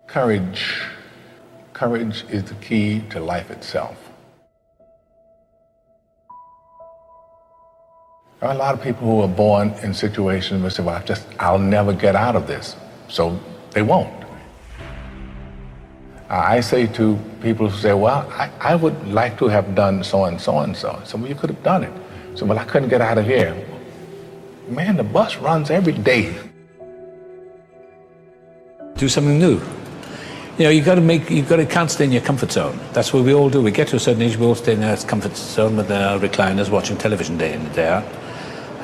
Courage. Courage is the key to life itself. There are a lot of people who are born in situations where they say, well, I'll never get out of this. So they won't. I say to people who say, well, I would like to have done so and so and so. So, well, you could have done it. So, well, I couldn't get out of here. Man, the bus runs every day. Do something new. You know, you can't stay in your comfort zone. That's what we all do. We get to a certain age, we all stay in our comfort zone with our recliners, watching television day in and day out.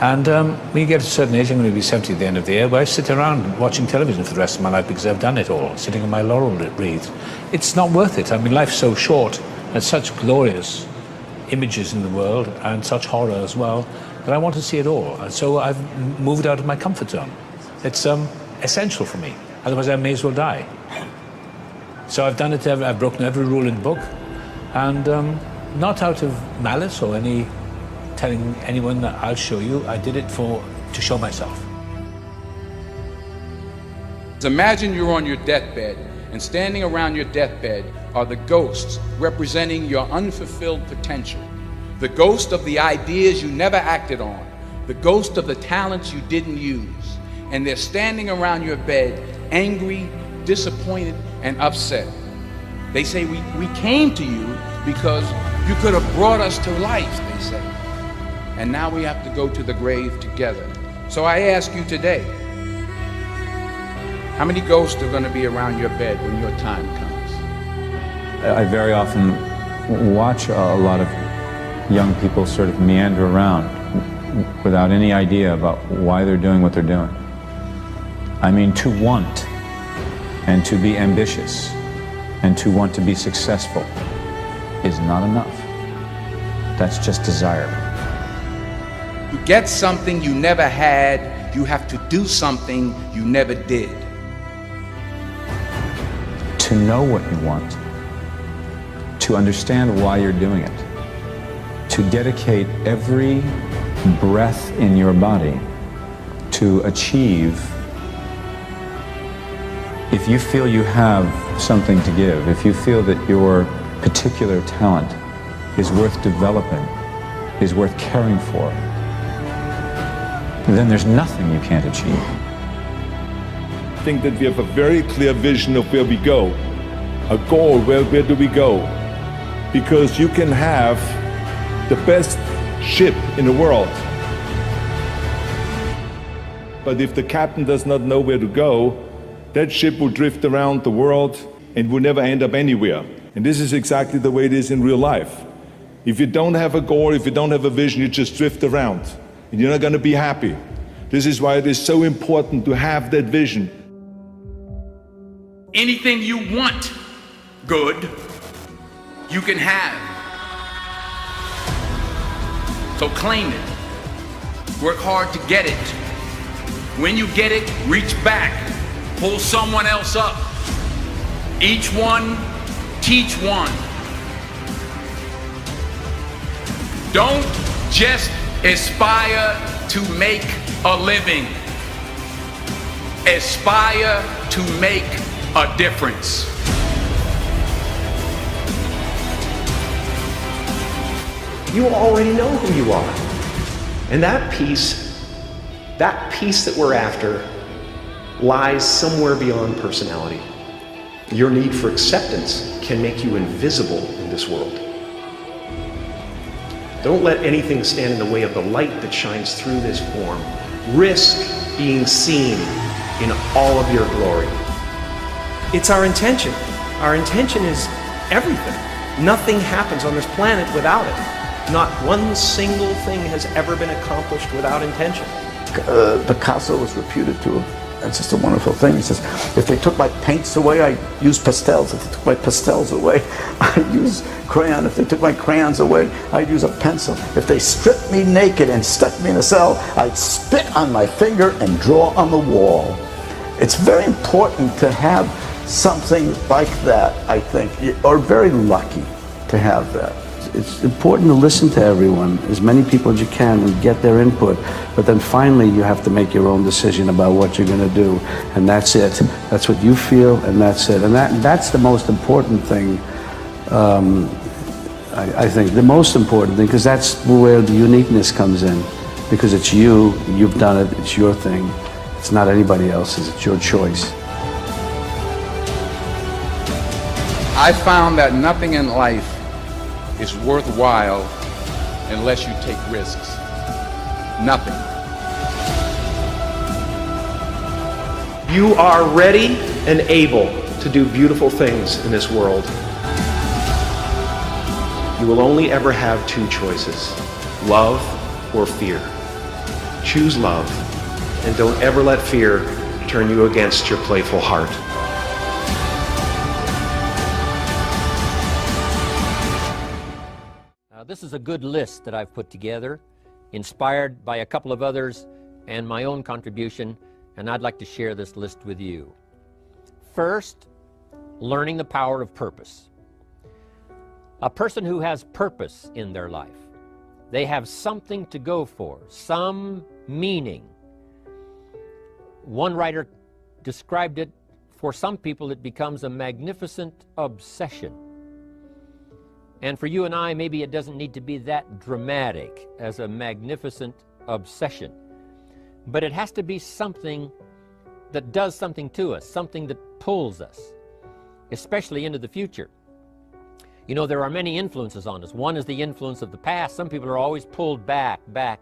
And when you get to a certain age, I'm going to be 70 at the end of the year, where I sit around watching television for the rest of my life because I've done it all, sitting on my laurel wreath. It's not worth it. I mean, life's so short, and such glorious images in the world, and such horror as well, that I want to see it all. And so I've moved out of my comfort zone. It's essential for me. Otherwise, I may as well die. So I've done it, I've broken every rule in the book, and not out of malice or any telling anyone that I'll show you. I did it to show myself. Imagine you're on your deathbed, and standing around your deathbed are the ghosts representing your unfulfilled potential, the ghost of the ideas you never acted on, the ghost of the talents you didn't use, and they're standing around your bed, angry, disappointed, and upset. They say, we came to you because you could have brought us to life, they say. And now we have to go to the grave together. So I ask you today, how many ghosts are going to be around your bed when your time comes? I very often watch a lot of young people sort of meander around without any idea about why they're doing what they're doing. I mean, to want and to be ambitious and to want to be successful is not enough. That's just desire. To get something you never had, you have to do something you never did. To know what you want, to understand why you're doing it, to dedicate every breath in your body to achieve. If you feel you have something to give, if you feel that your particular talent is worth developing, is worth caring for, then there's nothing you can't achieve. I think that we have a very clear vision of where we go, a goal, where do we go? Because you can have the best ship in the world, but if the captain does not know where to go, that ship will drift around the world and will never end up anywhere. And this is exactly the way it is in real life. If you don't have a goal, if you don't have a vision, you just drift around and you're not going to be happy. This is why it is so important to have that vision. Anything you want good, you can have. So claim it. Work hard to get it. When you get it, reach back. Pull someone else up. Each one, teach one. Don't just aspire to make a living. Aspire to make a difference. You already know who you are. And that peace that we're after lies somewhere beyond personality. Your need for acceptance can make you invisible in this world. Don't let anything stand in the way of the light that shines through this form. Risk being seen in all of your glory. It's our intention. Our intention is everything. Nothing happens on this planet without it. Not one single thing has ever been accomplished without intention. Picasso was reputed to have, that's just a wonderful thing. He says, if they took my paints away, I use pastels. If they took my pastels away, I use crayon. If they took my crayons away, I'd use a pencil. If they stripped me naked and stuck me in a cell, I'd spit on my finger and draw on the wall. It's very important to have something like that, I think, or very lucky to have that. it's important to listen to everyone, as many people as you can, and get their input. But then finally, you have to make your own decision about what you're going to do, and that's it. That's what you feel, and that's it. And that's the most important thing. I think the most important thing, because that's where the uniqueness comes in, because it's you, you've done it, it's your thing. It's not anybody else's, it's your choice. I found that nothing in life is worthwhile unless you take risks. Nothing. You are ready and able to do beautiful things in this world. You will only ever have two choices, love or fear. Choose love, and don't ever let fear turn you against your playful heart. This is a good list that I've put together, inspired by a couple of others and my own contribution, and I'd like to share this list with you. First, learning the power of purpose. A person who has purpose in their life, they have something to go for, some meaning. One writer described it, for some people it becomes a magnificent obsession. And for you and I, maybe it doesn't need to be that dramatic as a magnificent obsession. But it has to be something that does something to us, something that pulls us, especially into the future. You know, there are many influences on us. One is the influence of the past. Some people are always pulled back by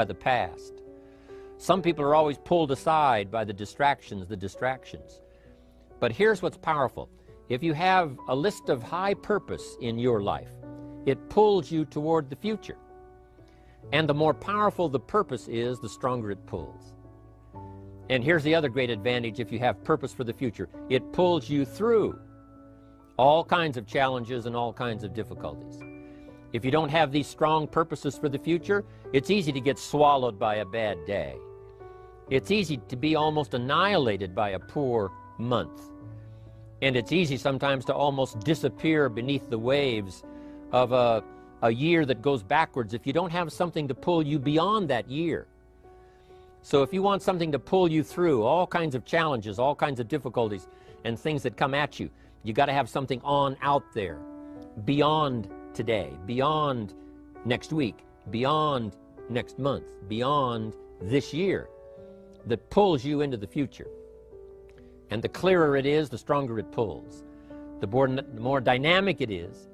the past. Some people are always pulled aside by the distractions. But here's what's powerful. If you have a list of high purpose in your life, it pulls you toward the future. And the more powerful the purpose is, the stronger it pulls. And here's the other great advantage if you have purpose for the future. It pulls you through all kinds of challenges and all kinds of difficulties. If you don't have these strong purposes for the future, it's easy to get swallowed by a bad day. It's easy to be almost annihilated by a poor month. And it's easy sometimes to almost disappear beneath the waves of a year that goes backwards if you don't have something to pull you beyond that year. So if you want something to pull you through all kinds of challenges, all kinds of difficulties and things that come at you, you got to have something on out there, beyond today, beyond next week, beyond next month, beyond this year, that pulls you into the future. And the clearer it is, the stronger it pulls. The more dynamic it is,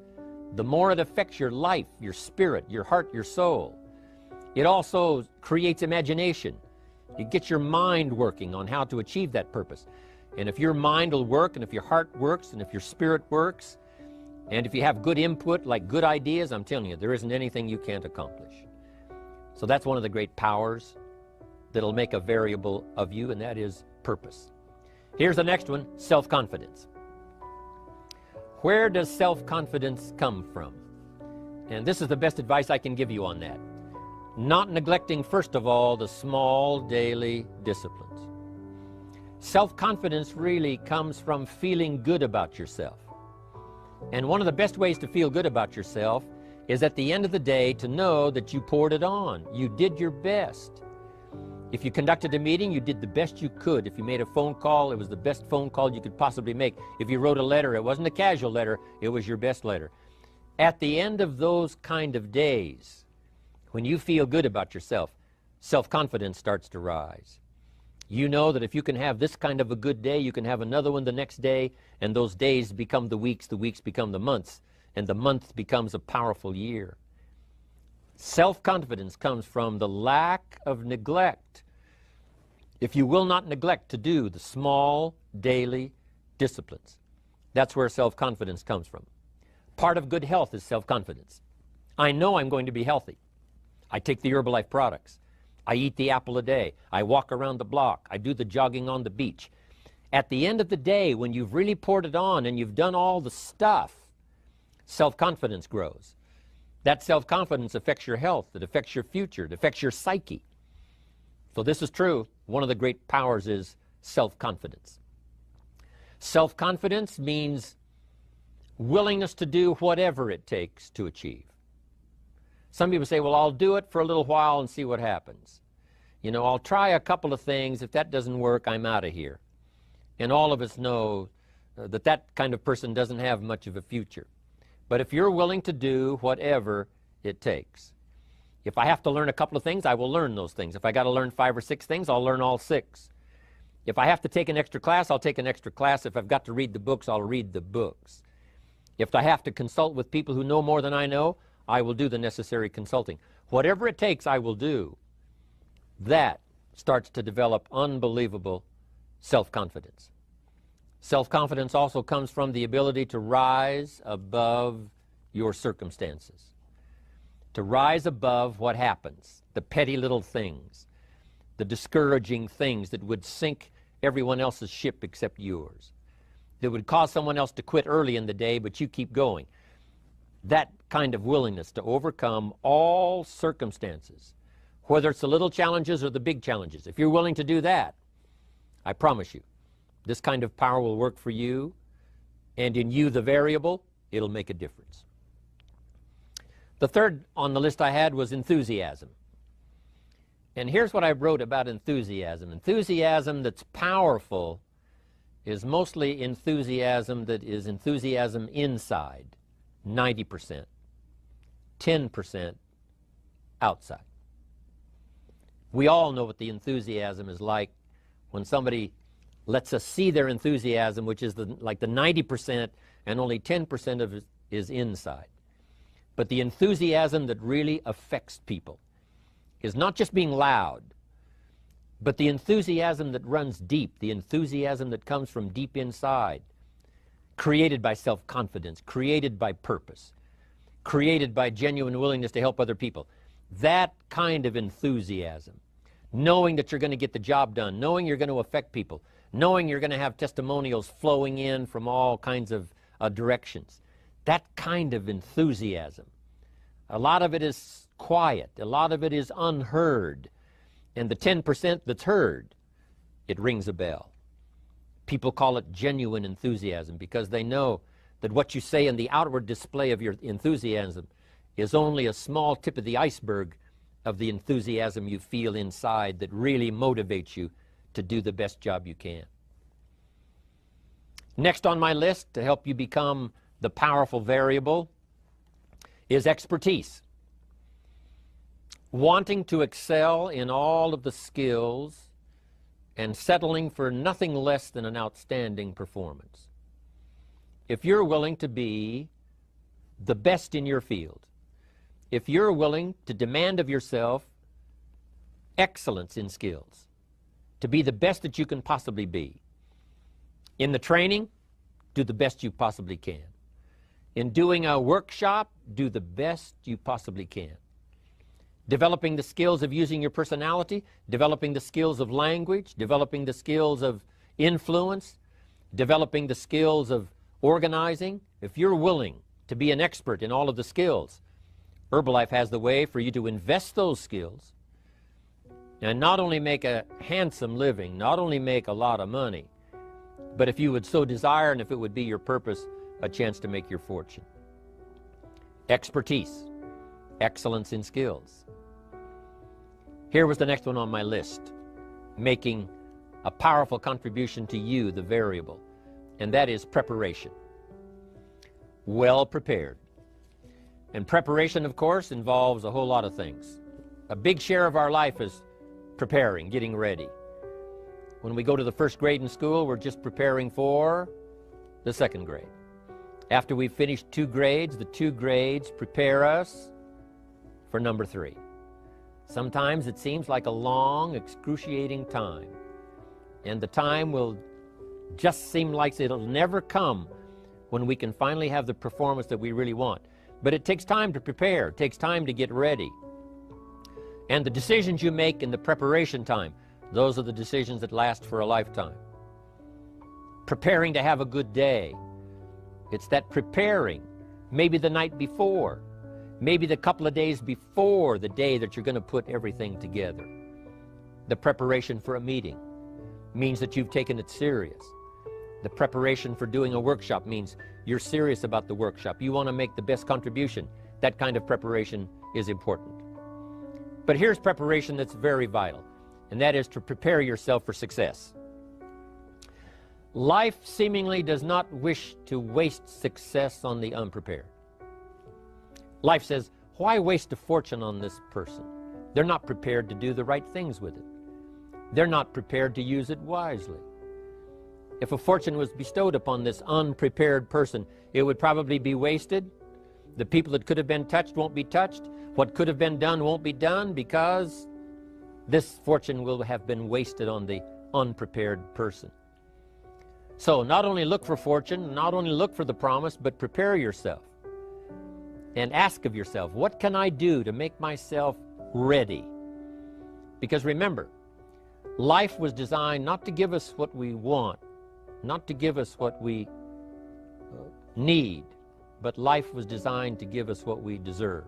the more it affects your life, your spirit, your heart, your soul. It also creates imagination. It gets your mind working on how to achieve that purpose. And if your mind will work, and if your heart works, and if your spirit works, and if you have good input, like good ideas, I'm telling you, there isn't anything you can't accomplish. So that's one of the great powers that'll make a variable of you, and that is purpose. Here's the next one, self-confidence. Where does self-confidence come from? And this is the best advice I can give you on that. Not neglecting, first of all, the small daily disciplines. Self-confidence really comes from feeling good about yourself. And one of the best ways to feel good about yourself is at the end of the day to know that you poured it on. You did your best. If you conducted a meeting, you did the best you could. If you made a phone call, it was the best phone call you could possibly make. If you wrote a letter, it wasn't a casual letter, it was your best letter. At the end of those kind of days, when you feel good about yourself, self-confidence starts to rise. You know that if you can have this kind of a good day, you can have another one the next day, and those days become the weeks become the months, and the month becomes a powerful year. Self-confidence comes from the lack of neglect. If you will not neglect to do the small daily disciplines, that's where self-confidence comes from. Part of good health is self-confidence. I know I'm going to be healthy. I take the Herbalife products. I eat the apple a day. I walk around the block. I do the jogging on the beach. At the end of the day, when you've really poured it on and you've done all the stuff, self-confidence grows. That self-confidence affects your health, it affects your future, it affects your psyche. So this is true. One of the great powers is self-confidence. Self-confidence means willingness to do whatever it takes to achieve. Some people say, well, I'll do it for a little while and see what happens. You know, I'll try a couple of things. If that doesn't work, I'm out of here. And all of us know that that kind of person doesn't have much of a future. But if you're willing to do whatever it takes, if I have to learn a couple of things, I will learn those things. If I got to learn 5 or 6 things, I'll learn all 6. If I have to take an extra class, I'll take an extra class. If I've got to read the books, I'll read the books. If I have to consult with people who know more than I know, I will do the necessary consulting. Whatever it takes, I will do. That starts to develop unbelievable self-confidence. Self-confidence also comes from the ability to rise above your circumstances, to rise above what happens, the petty little things, the discouraging things that would sink everyone else's ship except yours, that would cause someone else to quit early in the day, but you keep going. That kind of willingness to overcome all circumstances, whether it's the little challenges or the big challenges. If you're willing to do that, I promise you, this kind of power will work for you, and in you, the variable, it'll make a difference. The third on the list I had was enthusiasm. And here's what I wrote about enthusiasm. Enthusiasm that's powerful is mostly enthusiasm that is enthusiasm inside, 90%, 10% outside. We all know what the enthusiasm is like when somebody lets us see their enthusiasm, which is like the 90%, and only 10% of it is inside. But the enthusiasm that really affects people is not just being loud, but the enthusiasm that runs deep, the enthusiasm that comes from deep inside, created by self-confidence, created by purpose, created by genuine willingness to help other people. That kind of enthusiasm, knowing that you're going to get the job done, knowing you're going to affect people, knowing you're going to have testimonials flowing in from all kinds of directions. That kind of enthusiasm. A lot of it is quiet. A lot of it is unheard. And the 10% that's heard, it rings a bell. People call it genuine enthusiasm because they know that what you say in the outward display of your enthusiasm is only a small tip of the iceberg of the enthusiasm you feel inside that really motivates you to do the best job you can. Next on my list to help you become the powerful variable is expertise. Wanting to excel in all of the skills and settling for nothing less than an outstanding performance. If you're willing to be the best in your field, if you're willing to demand of yourself excellence in skills, to be the best that you can possibly be, in the training, do the best you possibly can. In doing a workshop, do the best you possibly can. Developing the skills of using your personality, developing the skills of language, developing the skills of influence, developing the skills of organizing. If you're willing to be an expert in all of the skills, Herbalife has the way for you to invest those skills and not only make a handsome living, not only make a lot of money, but if you would so desire and if it would be your purpose, a chance to make your fortune. Expertise, excellence in skills. Here was the next one on my list, making a powerful contribution to you, the variable, and that is preparation. Well prepared. And preparation, of course, involves a whole lot of things. A big share of our life is preparing, getting ready. When we go to the first grade in school, we're just preparing for the second grade. After we've finished 2 grades, the 2 grades prepare us for number 3. Sometimes it seems like a long, excruciating time. And the time will just seem like it'll never come when we can finally have the performance that we really want. But it takes time to prepare. It takes time to get ready. And the decisions you make in the preparation time, those are the decisions that last for a lifetime. Preparing to have a good day. It's that preparing, maybe the night before, maybe the couple of days before the day that you're going to put everything together. The preparation for a meeting means that you've taken it serious. The preparation for doing a workshop means you're serious about the workshop. You want to make the best contribution. That kind of preparation is important. But here's preparation that's very vital, and that is to prepare yourself for success. Life seemingly does not wish to waste success on the unprepared. Life says, why waste a fortune on this person? They're not prepared to do the right things with it. They're not prepared to use it wisely. If a fortune was bestowed upon this unprepared person, it would probably be wasted. The people that could have been touched won't be touched. What could have been done won't be done because this fortune will have been wasted on the unprepared person. So not only look for fortune, not only look for the promise, but prepare yourself and ask of yourself, what can I do to make myself ready? Because remember, life was designed not to give us what we want, not to give us what we need, but life was designed to give us what we deserve.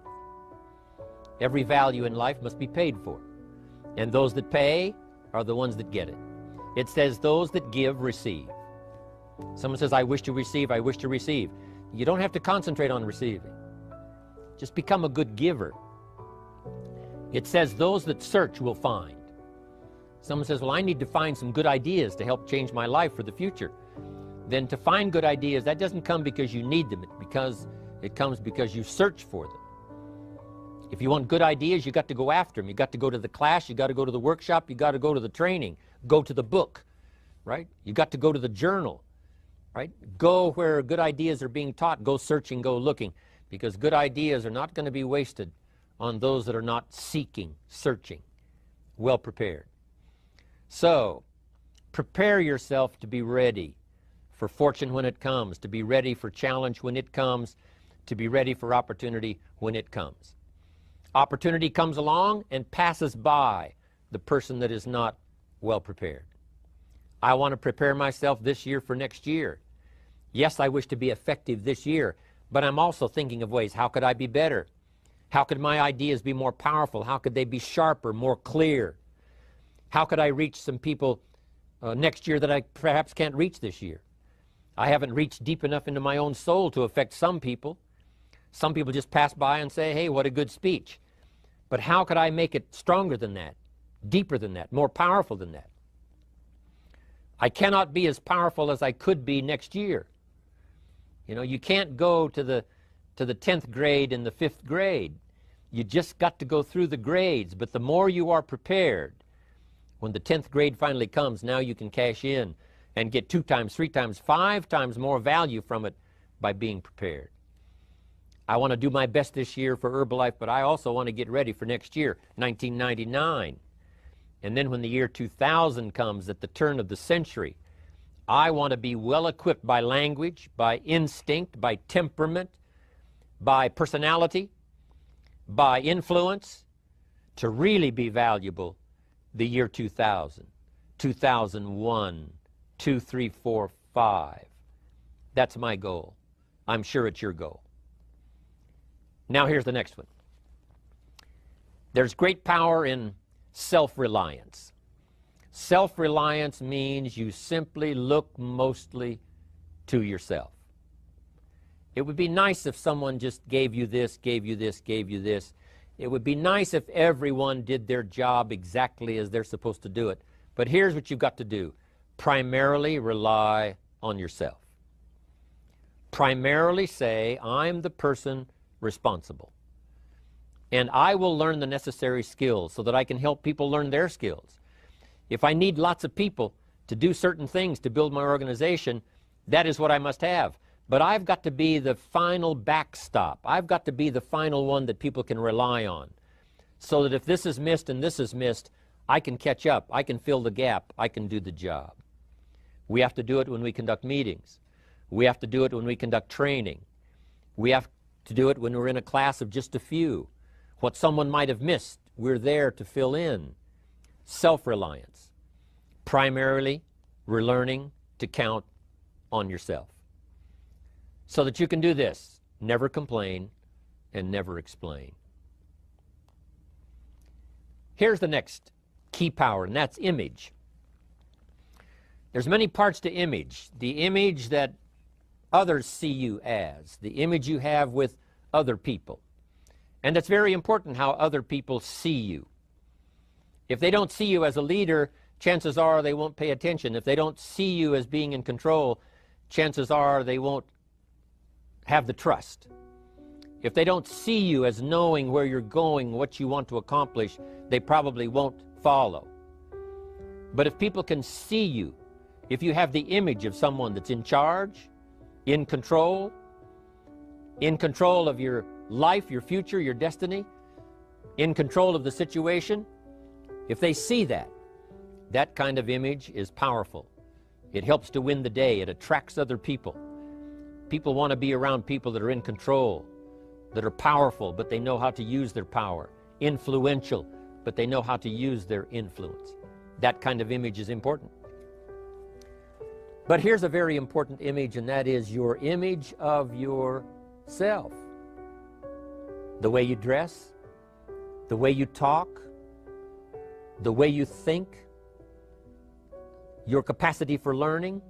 Every value in life must be paid for, and those that pay are the ones that get it. It says those that give receive. Someone says, I wish to receive, I wish to receive. You don't have to concentrate on receiving. Just become a good giver. It says those that search will find. Someone says, well, I need to find some good ideas to help change my life for the future. Then to find good ideas, that doesn't come because you need them, it comes because you search for them. If you want good ideas, you got to go after them. You got to go to the class, you got to go to the workshop, you got to go to the training, go to the book, right? You got to go to the journal, right? Go where good ideas are being taught, go searching, go looking, because good ideas are not going to be wasted on those that are not seeking, searching, well prepared. So, prepare yourself to be ready for fortune when it comes, to be ready for challenge when it comes, to be ready for opportunity when it comes. Opportunity comes along and passes by the person that is not well prepared. I want to prepare myself this year for next year. Yes, I wish to be effective this year, but I'm also thinking of ways, how could I be better? How could my ideas be more powerful? How could they be sharper, more clear? How could I reach some people next year that I perhaps can't reach this year? I haven't reached deep enough into my own soul to affect some people. Some people just pass by and say, hey, what a good speech. But how could I make it stronger than that, deeper than that, more powerful than that? I cannot be as powerful as I could be next year. You know, you can't go to the 10th grade in the 5th grade. You just got to go through the grades. But the more you are prepared, when the 10th grade finally comes, now you can cash in and get 2 times, 3 times, 5 times more value from it by being prepared. I want to do my best this year for Herbalife, but I also want to get ready for next year, 1999. And then when the year 2000 comes, at the turn of the century, I want to be well equipped by language, by instinct, by temperament, by personality, by influence, to really be valuable the year 2000, 2001, 2, 3, 4, 5. That's my goal. I'm sure it's your goal. Now here's the next one. There's great power in self-reliance. Self-reliance means you simply look mostly to yourself. It would be nice if someone just gave you this, gave you this, gave you this. It would be nice if everyone did their job exactly as they're supposed to do it. But here's what you've got to do. Primarily rely on yourself. Primarily say, I'm the person responsible. And I will learn the necessary skills so that I can help people learn their skills. If I need lots of people to do certain things to build my organization, that is what I must have. But I've got to be the final backstop. I've got to be the final one that people can rely on. So that if this is missed and this is missed, I can catch up. I can fill the gap. I can do the job. We have to do it when we conduct meetings. We have to do it when we conduct training. We have to do it when we're in a class of just a few. What someone might have missed, we're there to fill in. Self-reliance. Primarily, we're learning to count on yourself. So that you can do this. Never complain and never explain. Here's the next key power, and that's image. There's many parts to image. The image that others see you as, the image you have with other people. And it's very important how other people see you. If they don't see you as a leader, chances are they won't pay attention. If they don't see you as being in control, chances are they won't have the trust. If they don't see you as knowing where you're going, what you want to accomplish, they probably won't follow. But if people can see you, if you have the image of someone that's in charge, in control of your life, your future, your destiny, in control of the situation, if they see that, that kind of image is powerful. It helps to win the day. It attracts other people. People want to be around people that are in control, that are powerful, but they know how to use their power, influential, but they know how to use their influence. That kind of image is important. But here's a very important image, and that is your image of yourself. The way you dress, the way you talk, the way you think, your capacity for learning,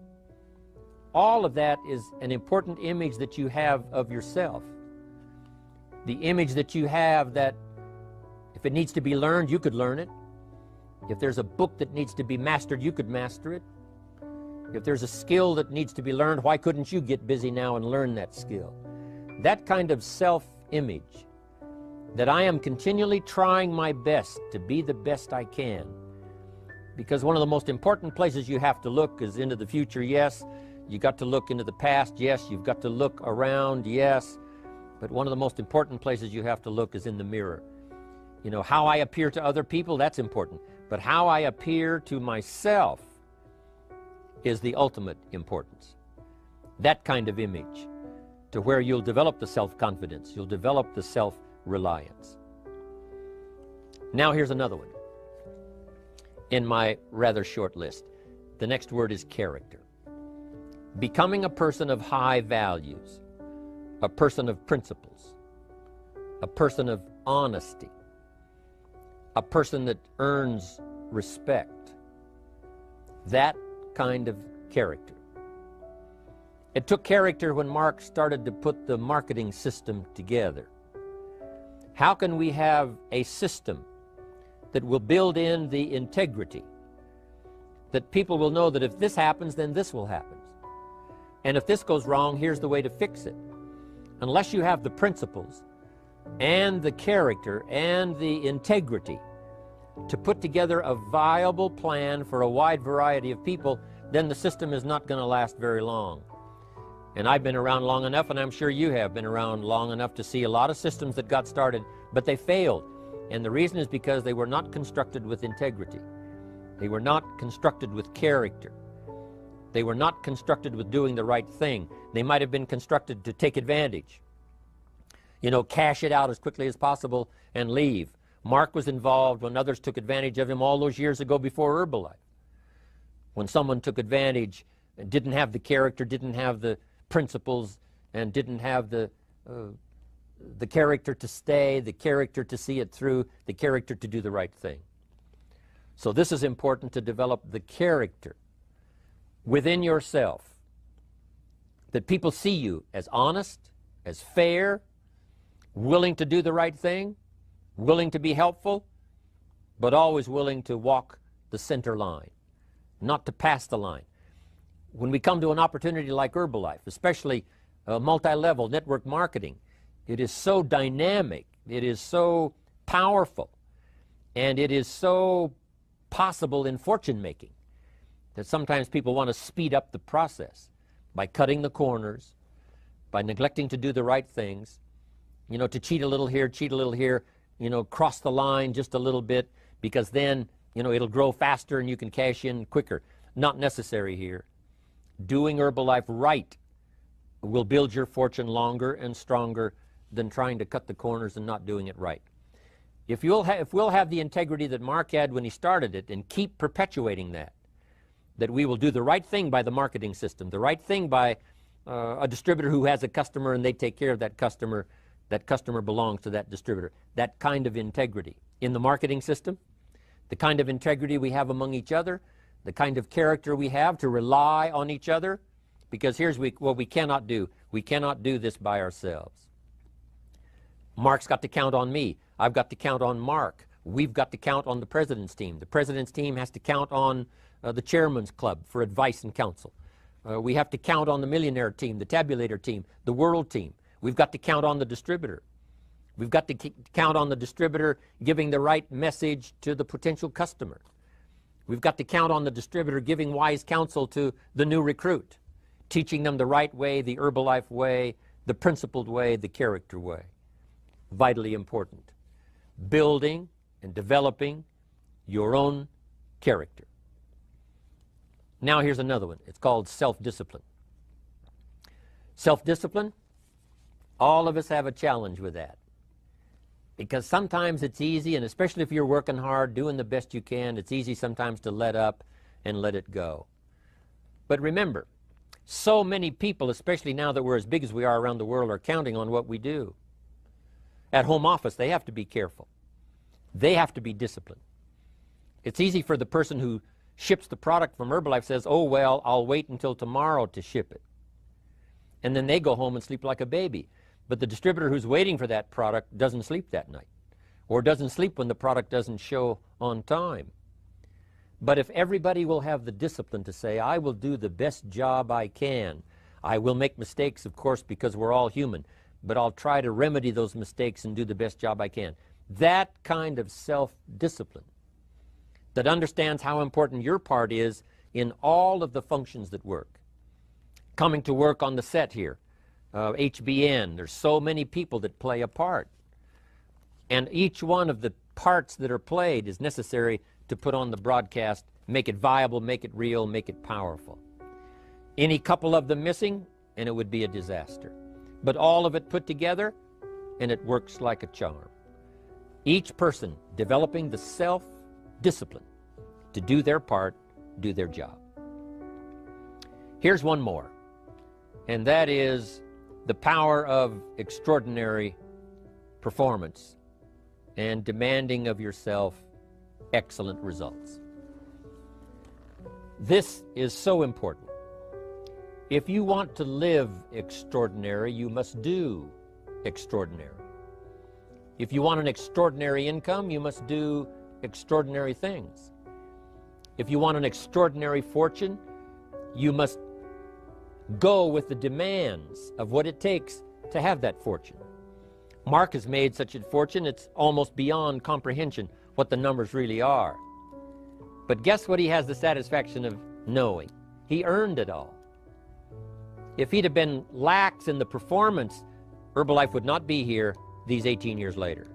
all of that is an important image that you have of yourself. The image that you have that if it needs to be learned, you could learn it. If there's a book that needs to be mastered, you could master it. If there's a skill that needs to be learned, why couldn't you get busy now and learn that skill? That kind of self-image, that I am continually trying my best to be the best I can. Because one of the most important places you have to look is into the future, yes. You got to look into the past, yes. You've got to look around, yes. But one of the most important places you have to look is in the mirror. You know, how I appear to other people, that's important. But how I appear to myself is the ultimate importance. That kind of image, to where you'll develop the self-confidence, you'll develop the self-reliance. Now here's another one in my rather short list. The next word is character. Becoming a person of high values, a person of principles, a person of honesty, a person that earns respect. That kind of character. It took character when Mark started to put the marketing system together. How can we have a system that will build in the integrity, that people will know that if this happens, then this will happen. And if this goes wrong, here's the way to fix it. Unless you have the principles and the character and the integrity to put together a viable plan for a wide variety of people, then the system is not going to last very long. And I've been around long enough, and I'm sure you have been around long enough to see a lot of systems that got started, but they failed. And the reason is because they were not constructed with integrity. They were not constructed with character. They were not constructed with doing the right thing. They might have been constructed to take advantage. You know, cash it out as quickly as possible and leave. Mark was involved when others took advantage of him all those years ago before Herbalife. When someone took advantage and didn't have the character, didn't have the principles, and didn't have the character to stay, the character to see it through, the character to do the right thing. So this is important, to develop the character within yourself, that people see you as honest, as fair, willing to do the right thing, willing to be helpful, but always willing to walk the center line, not to pass the line. When we come to an opportunity like Herbalife, especially multi-level network marketing, it is so dynamic, it is so powerful, and it is so possible in fortune making that sometimes people want to speed up the process by cutting the corners, by neglecting to do the right things, you know, to cheat a little here, you know, cross the line just a little bit, because then, you know, it'll grow faster and you can cash in quicker. Not necessary here. Doing Herbalife right will build your fortune longer and stronger than trying to cut the corners and not doing it right. If we'll have the integrity that Mark had when he started it, and keep perpetuating that we will do the right thing by the marketing system, the right thing by a distributor who has a customer and they take care of that customer belongs to that distributor. That kind of integrity in the marketing system, the kind of integrity we have among each other, the kind of character we have to rely on each other, because here's what we cannot do. We cannot do this by ourselves. Mark's got to count on me. I've got to count on Mark. We've got to count on the president's team. The president's team has to count on the chairman's club for advice and counsel. We have to count on the millionaire team, the tabulator team, the world team. We've got to count on the distributor. We've got to count on the distributor giving the right message to the potential customer. We've got to count on the distributor giving wise counsel to the new recruit, teaching them the right way, the Herbalife way, the principled way, the character way. Vitally important. Building and developing your own character. Now here's another one. It's called self-discipline. Self-discipline, all of us have a challenge with that. Because sometimes it's easy, and especially if you're working hard, doing the best you can, it's easy sometimes to let up and let it go. But remember, so many people, especially now that we're as big as we are around the world, are counting on what we do. At home office, they have to be careful. They have to be disciplined. It's easy for the person who ships the product from Herbalife says, oh, well, I'll wait until tomorrow to ship it. And then they go home and sleep like a baby. But the distributor who's waiting for that product doesn't sleep that night, or doesn't sleep when the product doesn't show on time. But if everybody will have the discipline to say, I will do the best job I can. I will make mistakes, of course, because we're all human, but I'll try to remedy those mistakes and do the best job I can. That kind of self-discipline that understands how important your part is in all of the functions that work. Coming to work on the set here, HBN, there's so many people that play a part. And each one of the parts that are played is necessary to put on the broadcast, make it viable, make it real, make it powerful. Any couple of them missing, and it would be a disaster. But all of it put together, and it works like a charm. Each person developing the self-discipline to do their part, do their job. Here's one more, and that is the power of extraordinary performance and demanding of yourself excellent results. This is so important. If you want to live extraordinary, you must do extraordinary. If you want an extraordinary income, you must do extraordinary things. If you want an extraordinary fortune, you must go with the demands of what it takes to have that fortune. Mark has made such a fortune, it's almost beyond comprehension what the numbers really are. But guess what he has the satisfaction of knowing? He earned it all. If he'd have been lax in the performance, Herbalife would not be here these 18 years later.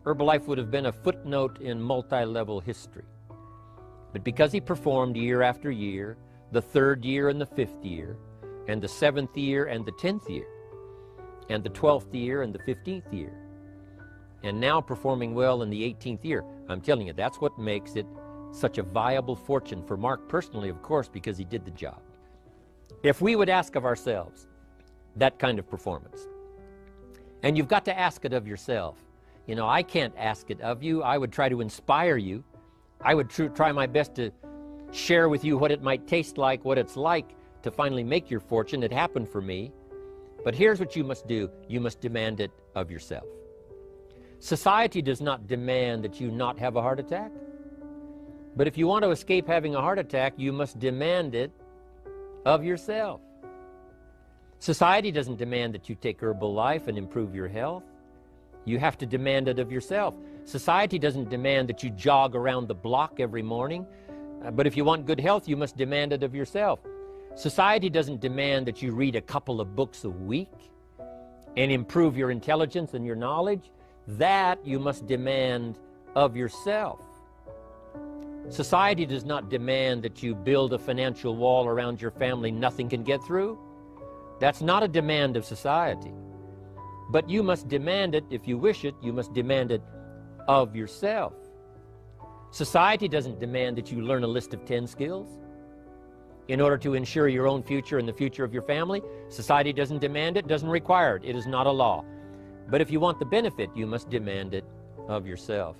Herbalife would have been a footnote in multi-level history. But because he performed year after year, the 3rd year and the 5th year, and the 7th year and the 10th year, and the 12th year and the 15th year, and now performing well in the 18th year, I'm telling you, that's what makes it such a viable fortune for Mark personally, of course, because he did the job. If we would ask of ourselves that kind of performance, and you've got to ask it of yourself. You know, I can't ask it of you. I would try to inspire you. I would try my best to share with you what it might taste like, what it's like to finally make your fortune. It happened for me. But here's what you must do. You must demand it of yourself. Society does not demand that you not have a heart attack. But if you want to escape having a heart attack, you must demand it of yourself. Society doesn't demand that you take Herbalife and improve your health. You have to demand it of yourself. Society doesn't demand that you jog around the block every morning. But if you want good health, you must demand it of yourself. Society doesn't demand that you read a couple of books a week and improve your intelligence and your knowledge. That you must demand of yourself. Society does not demand that you build a financial wall around your family nothing can get through. That's not a demand of society. But you must demand it, if you wish it, you must demand it of yourself. Society doesn't demand that you learn a list of 10 skills in order to ensure your own future and the future of your family. Society doesn't demand it, doesn't require it. It is not a law. But if you want the benefit, you must demand it of yourself.